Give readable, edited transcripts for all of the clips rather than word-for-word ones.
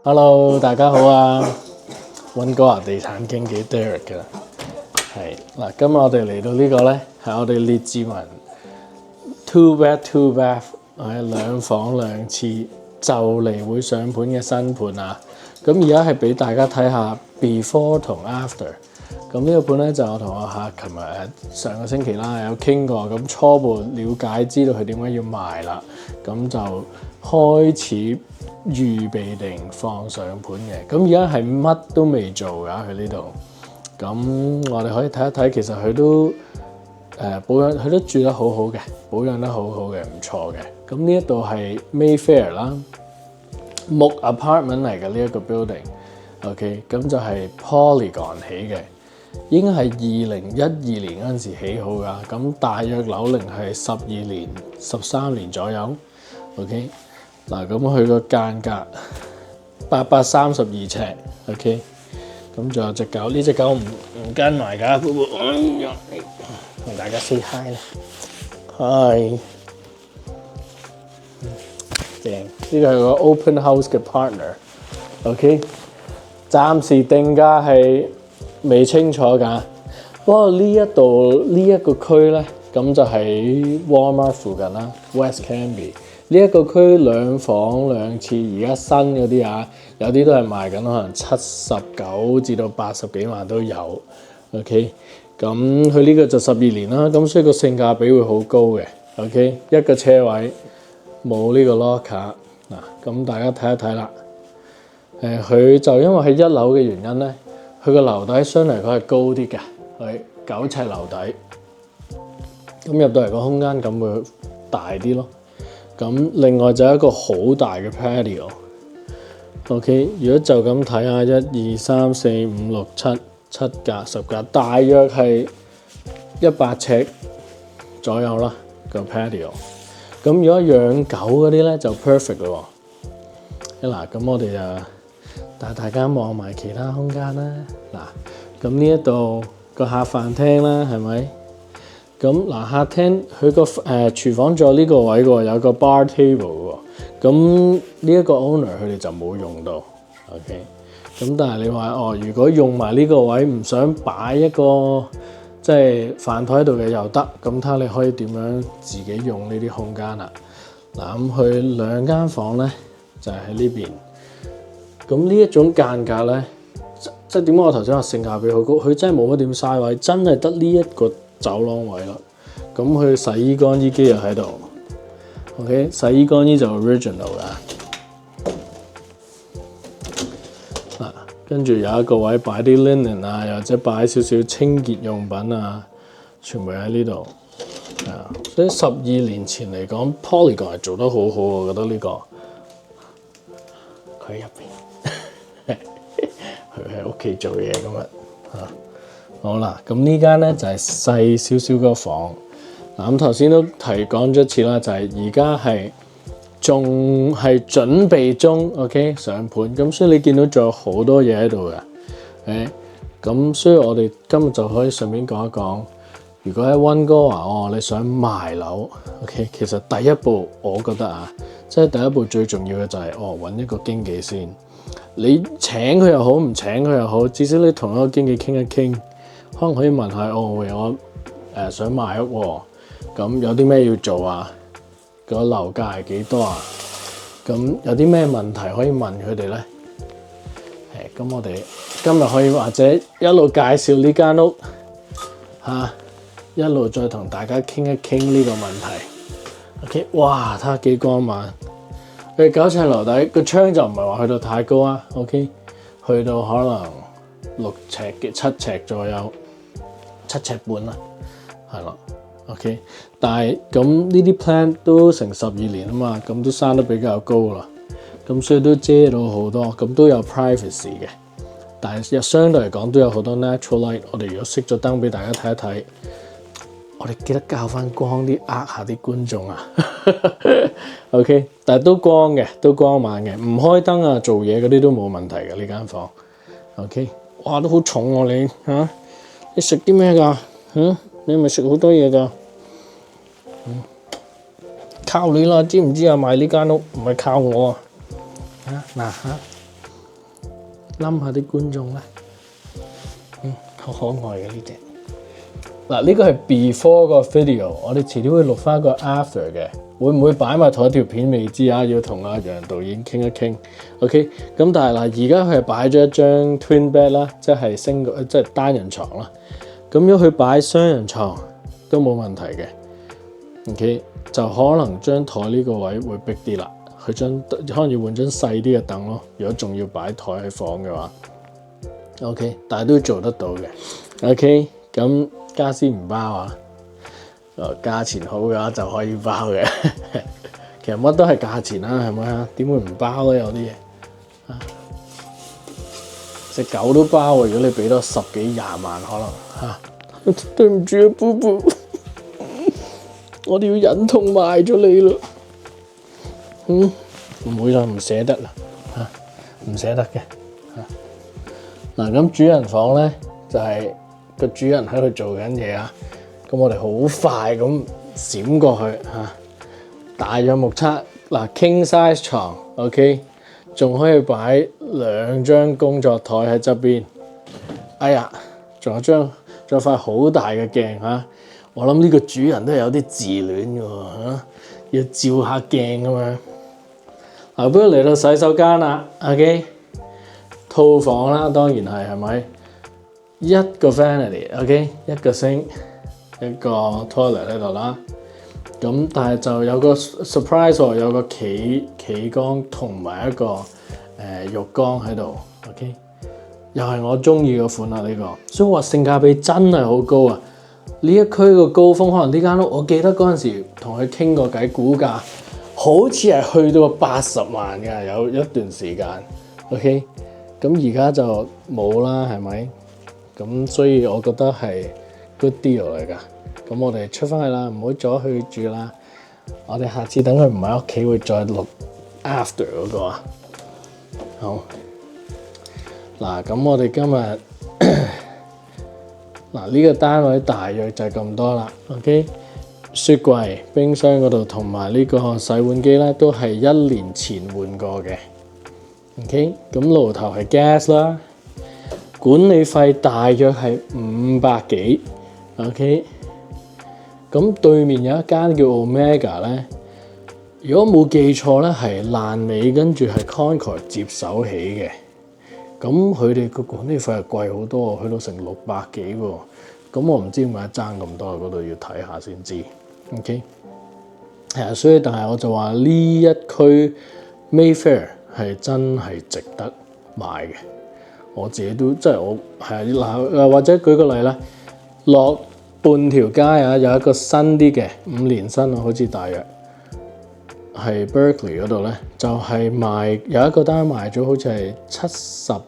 Hello， 大家好啊！溫哥華地產經紀 Derek 㗎，係嗱，今日我哋嚟到呢個咧，係我哋列治文 two bed two bath， 兩房兩廁就嚟會上盤嘅新盤啊！咁而家係俾大家睇下 before 同 after。咁呢個盤咧就我同我客琴日上個星期啦有傾過，咁初步了解知道佢點解要賣啦，咁就開始預備定放上盤嘅。咁而家係乜都未做㗎，佢呢度。咁我哋可以睇一睇，其實佢都保養，佢都住得好好嘅，保養得好好嘅，唔錯嘅。咁呢一度係 Mayfair 啦，木 apartment 嚟嘅呢一個 building。OK， 咁就係 Polygon 起嘅。應該係2012年嗰陣時起好㗎，咁大約樓齡係12年、13年左右。OK， 嗱咁佢個間隔832尺。OK， 咁仲有隻狗，呢隻狗唔跟埋㗎，同大家 say hi 啦 ，hi， 正，呢個係個 open house 嘅 partner。OK， 暫時定價係未清楚㗎，不過呢一度呢一個區咧，咁就喺 Walmart 附近啦 ，West Canby 呢一個區兩房兩廁，而家新嗰啲啊，有啲都係賣緊可能79至到80幾萬都有。OK， 咁佢呢個就12年啦，咁所以個性價比會好高嘅。OK， 一個車位冇呢個 locker 嗱，咁大家睇一睇啦。佢就因為喺1樓嘅原因咧。佢個樓底相嚟講係高啲嘅，係9尺樓底，咁入到嚟個空間感會大啲咯。咁另外就有一個好大嘅 patio。OK， 如果就咁睇下1、2、3、4、5、6、7格10格，大約係100尺左右啦個 patio。咁如果養狗嗰啲咧就 perfect 咯。嗱，咁我哋就帶大家望埋其他空間啦。嗱，咁呢一度個客飯廳啦，係咪？咁嗱，客廳佢個廚房座呢個位喎，有個 bar table 喎。咁呢一個 owner 佢哋就冇用到。OK， 咁但係你話如果用埋呢個位，唔想擺一個即係飯台喺度嘅又得，咁睇下你可以點樣自己用呢啲空間啦。嗱，咁佢2間房咧就係喺呢邊。咁呢一種間隔咧，即係點解我頭先話性價比好高？佢真係冇乜點嘥位，真係得呢一個走廊位啦。咁佢洗衣乾衣機又喺度 ，OK， 洗衣乾衣就 original 㗎。嗱，跟住有一個位擺啲 linen 啊，又或者擺少少清潔用品啊，全部喺呢度。所以12年前嚟講 ，Polygon 係做得好好，我覺得呢個佢入邊。佢喺屋企做嘢咁啊，好啦，咁呢間咧就係細少少個房。嗱，咁頭先都講咗一次啦，就係而家係仲係準備中 ，OK 上盤。咁所以你見到仲有好多嘢喺度嘅，咁所以我哋今日就可以順便講一講，如果喺溫哥華你想賣樓 ，OK， 其實第一步我覺得啊，即係第一步最重要嘅就係揾一個經紀先。你請佢又好，唔請佢又好，至少你同一個經紀傾一傾，可能可以問下我想賣屋喎，咁有啲咩要做啊？個樓價係幾多啊？咁有啲咩問題可以問佢哋咧？咁我哋今日可以或者一路介紹呢間屋一路再同大家傾一傾呢個問題。OK， 哇，睇下幾光猛！佢9尺樓底，個窗就唔係話去到太高啊 ，OK， 去到可能6尺嘅7尺左右，7尺半啦，係啦 ，OK。但係咁呢啲 plan 都成12年啊嘛，咁都生得比較高啦，咁所以都遮到好多，咁都有 privacy 嘅。但係相對嚟講都有好多 natural light。我哋如果熄咗燈俾大家睇一睇。我哋記得校翻光啲，呃下啲觀眾啊。OK， 但係都光嘅，都光猛嘅，唔開燈啊，做嘢嗰啲都冇問題嘅呢間房。OK，哇都好重喎你嚇，你食啲咩㗎？你咪食好多嘢㗎？靠你啦，知唔知啊？買呢間屋唔係靠我啊！冧下啲觀眾啦，好可愛嘅呢隻。嗱，呢個係 before 個 video，我哋遲啲會錄翻個 after 嘅，會唔會擺埋同一條片未知啊？要同阿楊導演傾一傾。OK，咁但係嗱，而家佢係擺咗一張 twin bed 啦，即係單人床啦。咁如果佢擺雙人床都冇問題嘅。OK， 就可能張台呢個位會逼啲啦，可能要換張細啲嘅凳咯。如果仲要擺台喺房嘅話 ，OK， 但係都做得到嘅。OK， 咁家私唔包啊，價錢好嘅話就可以包嘅。其實乜都係價錢啦，係咪啊？點會唔包咧？有啲嘢隻狗都包喎。如果你俾多10幾20萬，可能對唔住啊，布布。我哋要忍痛賣咗你啦，唔會啦，唔捨得啦，唔捨得嘅。嗱，咁主人房咧就係個主人喺度做緊嘢啊，咁我哋好快咁閃過去大約目測嗱 king size 床 ，OK， 仲可以擺2張工作台喺側邊。哎呀，仲有塊好大嘅鏡嚇。我諗呢個主人都係有啲自戀嘅喎，要照下鏡咁樣。嗱，不如嚟到洗手間啦 ，OK， 套房啦，當然係咪？一個 vanity，OK， 一個 sink， 一個 toilet 喺度啦。咁但係就有個 surprise 喎，有個企缸同埋一個浴缸喺度 ，OK， 又係我中意嘅款啦呢個，所以話性價比真係好高啊！呢一區個高峰，可能呢間屋，我記得嗰陣時同佢傾過偈，估價好似係去到80萬㗎，有一段時間。OK， 咁而家就冇啦，係咪？咁所以我覺得係 good deal 嚟㗎。咁我哋出翻去啦，唔好阻佢住啦。我哋下次等佢唔喺屋企會再錄 after 嗰個啊。好，嗱，咁我哋今日。嗱，呢個單位大約就係咁多啦。OK， 雪櫃、冰箱嗰度同埋呢個洗碗機咧，都係1年前換過嘅。OK， 咁爐頭係 gas 啦，管理費大約係500幾。OK， 咁對面有一間叫 Omega 咧，如果冇記錯咧係爛尾，跟住係 Concord 接手起嘅。咁佢哋個管理費係貴好多，去到成600幾喎。咁我唔知點解爭咁多，嗰度要睇下先知。OK， 係啊，所以但係我就話呢一區 Mayfair 係真係值得買嘅。我自己都即係我係嗱，或者舉個例啦，落半條街啊，有一個新啲嘅5年新啊，好似大約。係 Berkeley 嗰度咧，就係賣有一個單賣咗，好似係78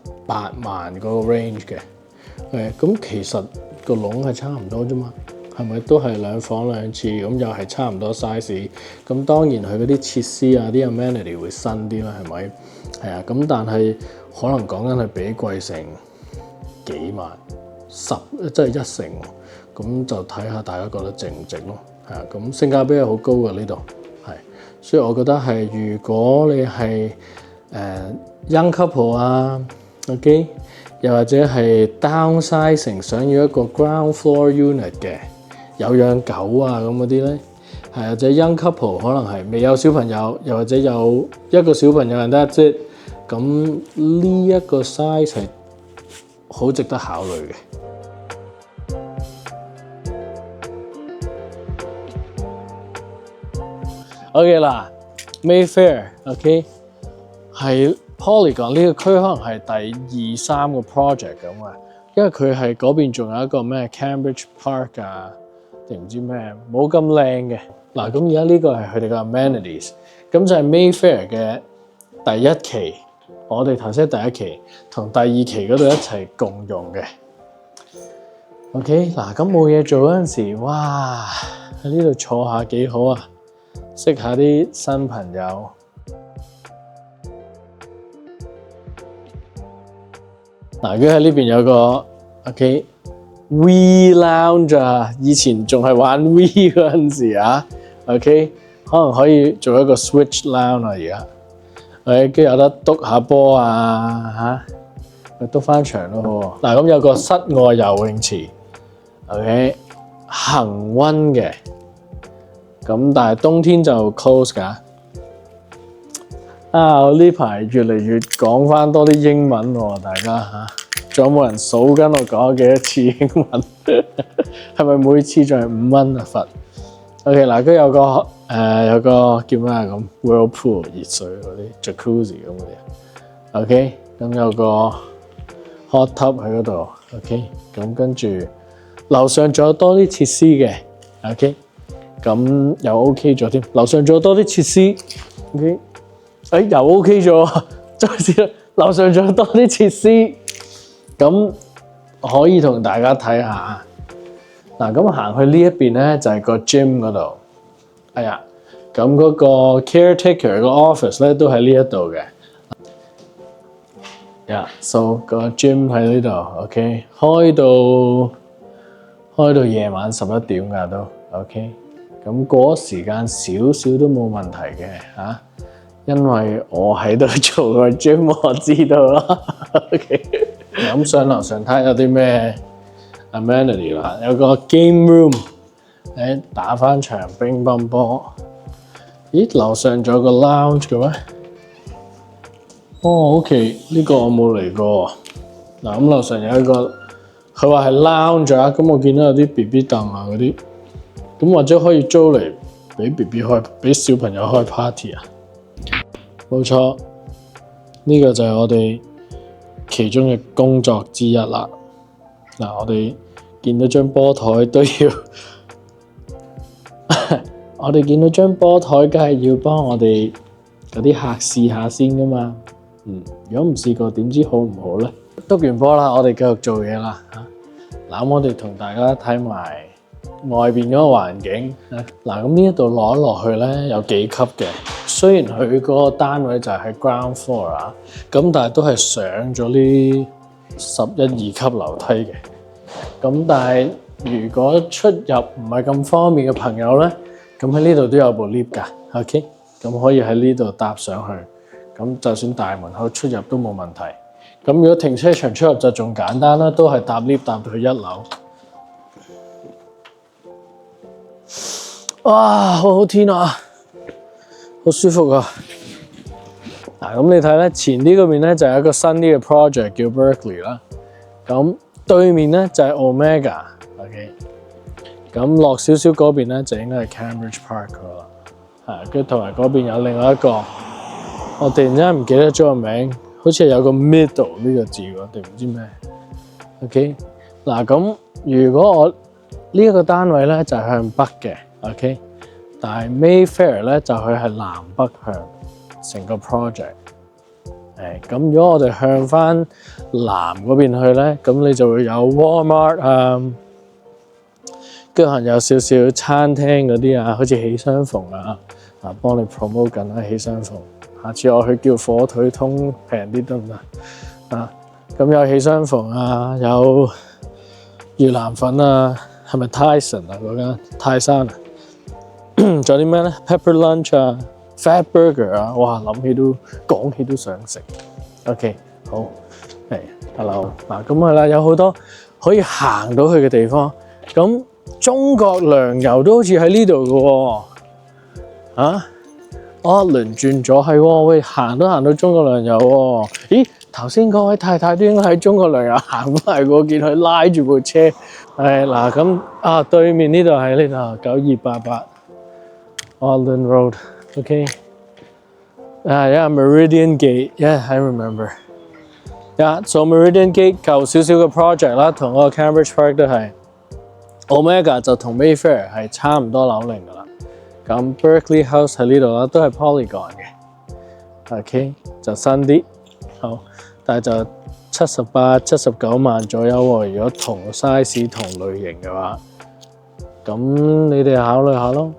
萬嗰個 range 嘅。咁其實個籠係差唔多啫嘛，係咪都係2房2廁咁，又係差唔多 size。咁當然佢嗰啲設施啊，啲 amenity 會新啲啦，係咪？係啊，咁但係可能講緊係比貴成幾萬即係1成喎。咁就睇下大家覺得值唔值咯。係啊，咁性價比係好高嘅呢度。所以我覺得係，如果你係young couple 啊 ，OK， 又或者係 downsizing 想要一個 ground floor unit 嘅，有養狗啊咁嗰啲咧，係或者 young couple 可能係未有小朋友，又或者有一個小朋友人得啫，咁呢一個 size 係好值得考慮嘅。OK 啦 ，Mayfair OK 係 Polygon 呢個區可能係第2、3個 project 咁啊，因為佢係嗰邊仲有一個咩 Cambridge Park 啊，定唔知咩冇咁靚嘅。嗱，咁而家呢個係佢哋嘅 amenities，咁就係 Mayfair 嘅第1期，我哋頭先第1期同第2期嗰度一齊共用嘅。OK 嗱，咁冇嘢做嗰陣時，哇喺呢度坐下幾好啊！識下啲新朋友。嗱，佢喺呢邊有個 OK。We Lounge 啊，以前仲係玩 We 嗰陣時啊 ，OK， 可能可以做一個 Switch Lounge 啊，而家，跟住有得篤下波啊嚇，篤翻場咯喎。嗱，咁有個室外游泳池 ，OK， 恆溫嘅，咁但係冬天就 close 㗎。我呢排越嚟越講翻多啲英文喎，大家嚇。仲有冇人數緊我講咗幾多次英文？係咪每次仲係5蚊啊罰 ？OK 嗱，佢有個叫咩啊咁 Whirlpool 熱水嗰啲 Jacuzzi 咁嗰啲。OK， 咁有個 hot tub 喺嗰度。OK， 咁跟住樓上仲有多啲設施嘅。OK， 咁又 OK 咗添。樓上仲有多啲設施。OK， 又 OK 咗。再試啦，樓上仲有多啲設施。咁可以同大家睇下嗱，咁行去呢一邊咧就係個 gym 嗰度。咁嗰個 caretaker 個 office 咧都喺呢一度嘅。so 個 gym 喺呢度 ，OK， 開到夜晚11點㗎都 ，OK。咁過咗時間少少都冇問題嘅嚇，因為我喺度做個 gym， 我知道啦。OK。咁上樓上睇下有啲咩 amenity 啦，有個 game room， 打翻場乒乓波。咦，樓上仲有個 lounge 嘅咩？OK， 呢個我冇嚟過。嗱，咁樓上有一個，佢話係 lounge 啊，咁我見到有啲 BB 凳啊嗰啲，咁或者可以租嚟俾 BB 開，俾小朋友開 party 啊。冇錯，呢個就係我哋其中嘅工作之一啦。嗱，我哋見到張波台都要，我哋見到張波台，梗係要幫我哋嗰啲客試下先噶嘛。如果唔試過，點知好唔好咧？篤完波啦，我哋繼續做嘢啦嚇。嗱，咁我哋同大家睇埋外邊嗰個環境。嗱，咁呢一度落一落去咧，有幾級嘅。雖然佢嗰個單位就係喺 ground floor 啊，咁但係都係上咗呢11、12級樓梯嘅。咁但係如果出入唔係咁方便嘅朋友咧，咁喺呢度都有部 lift 㗎。OK， 咁可以喺呢度搭上去。咁就算大門口出入都冇問題。咁如果停車場出入就仲簡單啦，都係搭 lift 搭到去1樓。哇，好好天啊！好舒服啊！嗱，咁你睇咧，前啲嗰邊咧就係一個新啲嘅 project 叫 Berkeley 啦。咁對面咧就係 Omega。OK， 咁落少少嗰邊咧就應該係 Cambridge Park 啦。跟住同埋嗰邊有另外一個，我突然之間唔記得咗個名，好似係有個 middle 呢個字喎，定唔知咩 ？OK， 嗱，咁如果我呢一個單位咧就係向北嘅 ，OK。但係 Mayfair 咧就佢係南北向成個 project，咁如果我哋向翻南嗰邊去咧，咁你就會有 Walmart 啊，跟住有少少餐廳嗰啲啊，好似喜相逢啊，幫你 promote 緊啊喜相逢。下次我去叫火腿通平啲得唔得？咁有喜相逢啊，有越南粉啊，係咪 Tyson 啊嗰間泰山啊？仲有啲咩咧 ？Pepper Lunch 啊 ，Fat Burger 啊，哇！諗起都講起都想食。OK， 好，hello 嗱，咁係啦，有好多可以行到去嘅地方。咁中國糧油都好似喺呢度嘅喎，輪轉咗係喎，喂，行都行到中國糧油喎。咦，頭先嗰位太太都應該喺中國糧油行翻嚟喎，見佢拉住部車。嗱，咁對面呢度係呢度9288。Alden Road, OK. Yeah, Meridian Gate. Yeah, I remember. Yeah, so Meridian Gate 舊少少嘅 project 啦，同嗰個 Cambridge Park 都係。Omega 就同 Mayfair 係差唔多樓齡㗎啦。咁 Berkeley House 喺呢度啦，都係 Polygon 嘅。OK， 就新啲。好，但係就78、79萬左右喎。如果同 size 同類型嘅話，咁你哋考慮下咯。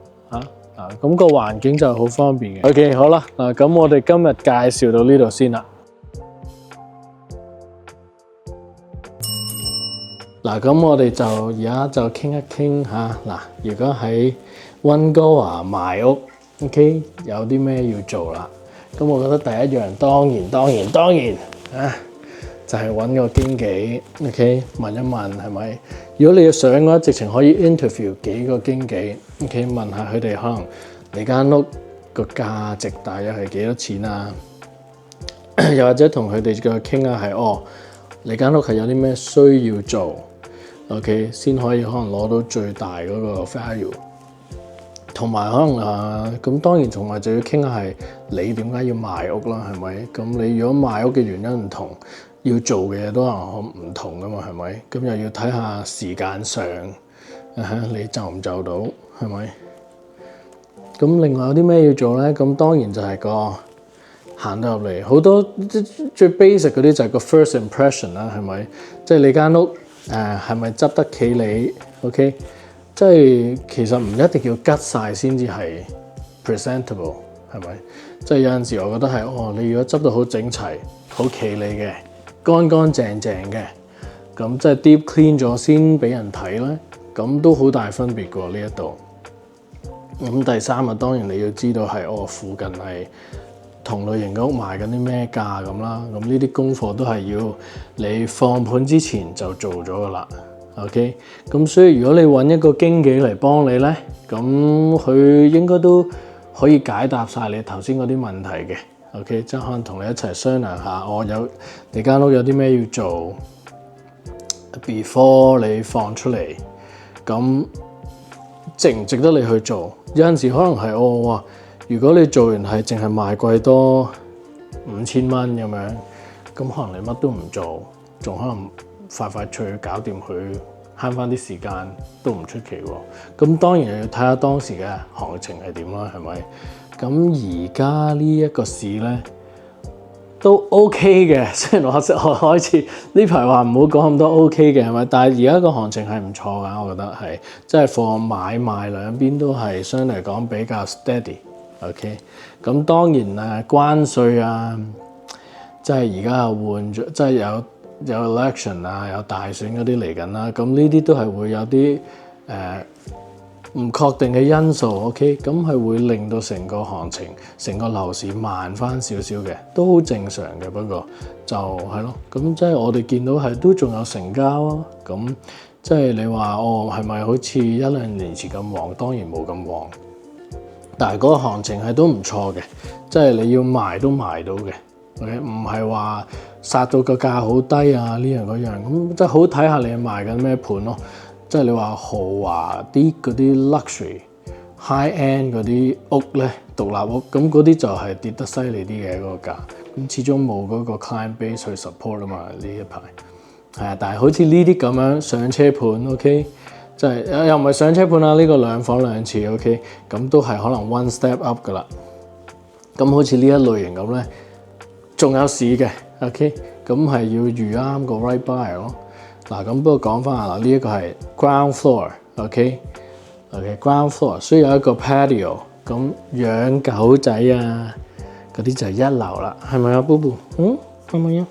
咁個環境就好方便嘅。OK， 好啦，咁我哋今日介紹到呢度先啦。嗱，咁我哋就而家就傾一傾嚇嗱，如果喺溫哥華買屋 ，OK 有啲咩要做啦？咁我覺得第一樣當然啊，就係揾個經紀 ，OK 問一問係咪？如果你要上嘅話，直情可以 interview 幾個經紀 ，OK 問下佢哋可能你間屋個價值大約係幾多錢啊？又或者同佢哋嘅傾下係你間屋係有啲咩需要做 ，OK 先可以可能攞到最大嗰個 value。同埋可能咁當然同埋就要傾下係你點解要賣屋啦，係咪？咁你如果賣屋嘅原因唔同，要做嘅嘢都可能唔同噶嘛，係咪？咁又要睇下時間上，你就唔就到，係咪？咁另外有啲咩要做咧？咁當然就係個行到入嚟，好多最 basic 嗰啲就係個 first impression 啦，係咪？即係你間屋係咪執得企理 ？OK。即係其實唔一定要吉晒先至係 presentable， 係咪？即係有陣時我覺得係你如果執到好整齊、好企理嘅、乾乾淨淨嘅，咁即係 deep clean 咗先俾人睇咧，咁都好大分別㗎喎呢一度。咁第三啊，當然你要知道係附近係同類型嘅屋賣緊啲咩價咁啦。咁呢啲功課都係要你放盤之前就做咗㗎啦。OK，咁所以如果你揾一個經紀嚟幫你咧，咁佢應該都可以解答晒你頭先嗰啲問題嘅。OK，即係可能同你一齊商量下，你間屋有啲咩要做 before 你放出嚟，咁值唔值得你去做？有陣時可能係如果你做完係淨係賣貴多5000蚊咁樣，咁可能你乜都唔做，仲可能快脆搞掂佢，慳翻啲時間都唔出奇喎。咁當然又要睇下當時嘅行情係點啦，係咪？咁而家呢一個市咧都 OK 嘅，雖然我開始呢排話唔好講咁多 OK 嘅，係咪？但係而家個行情係唔錯㗎，我覺得係，即係貨買賣兩邊都係相對嚟講比較 steady。OK， 咁當然關稅啊，即係而家又換咗，即係有 election 啊，有大選嗰啲嚟緊啦，咁呢啲都係會有啲唔確定嘅因素 ，OK， 咁係會令到成個行情、成個樓市慢翻少少嘅，都好正常嘅。不過就係咯，咁即係我哋見到係都仲有成交啊，咁即係你話係咪好似1-2年前咁旺？當然冇咁旺，但係嗰個行情係都唔錯嘅，即係你要賣都賣到嘅。OK， 唔係話殺到個價好低啊，呢樣嗰樣，咁即係好睇下你賣緊咩盤咯。即係你話豪華啲嗰啲 luxury high end 嗰啲屋咧，獨立屋，咁嗰啲就係跌得犀利啲嘅嗰個價。咁始終冇嗰個 client base 去 support 啊嘛，呢一排係啊。但係好似呢啲咁樣上車盤 ，OK， 即係又唔係上車盤啦，呢個2房2廁 OK， 咁都係可能 one step up 噶啦。咁好似呢一類型咁咧，仲有市嘅 OK， 咁係要預啱個 right buyer 咯。嗱，咁不過講翻下嗱，呢一個係 ground floor，OK，ground floor，需要一個 patio， 咁養狗仔啊，嗰啲就係1樓啦，係咪啊 ，Boo？ 係咪啊？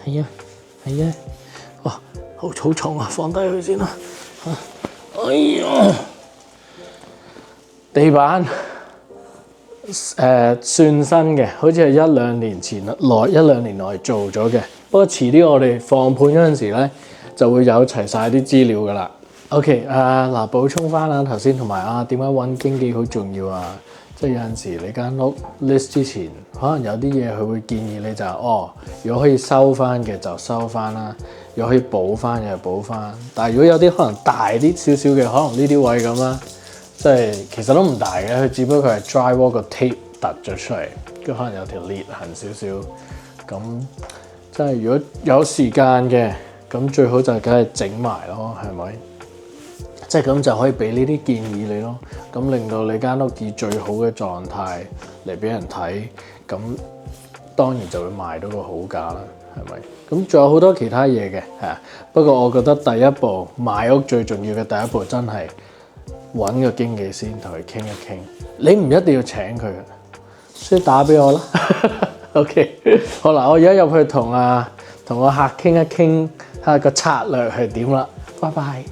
係啊，哇，好重啊，放低佢先啦，哎呀，地板算新嘅，好似係1-2年前1-2年內做咗嘅。不過遲啲我哋放盤嗰陣時咧，就會有齊晒啲資料噶啦。OK，嗱補充翻啦，頭先同埋點解揾經紀好重要啊？即係有陣時你間屋 list 之前，可能有啲嘢佢會建議你就如果可以收翻嘅就收翻啦，如果可以補翻嘅就補翻。但係如果有啲可能大啲少少嘅，可能呢啲位咁啦，即係其實都唔大嘅，佢只不過係 drywall 個 tape 突咗出嚟，跟住可能有條裂痕少少咁。即係如果有時間嘅，咁最好就梗係整埋咯，係咪？即係咁就可以俾呢啲建議你咯，咁令到你間屋以最好嘅狀態嚟俾人睇，咁當然就會賣到個好價啦，係咪？咁仲有好多其他嘢嘅，不過我覺得第一步買屋最重要嘅第一步真係揾個經紀先，同佢傾一傾。你唔一定要請佢，所以打俾我啦。OK， 好啦，我而家入去同同個客傾一傾，睇下個策略係點啦。拜拜。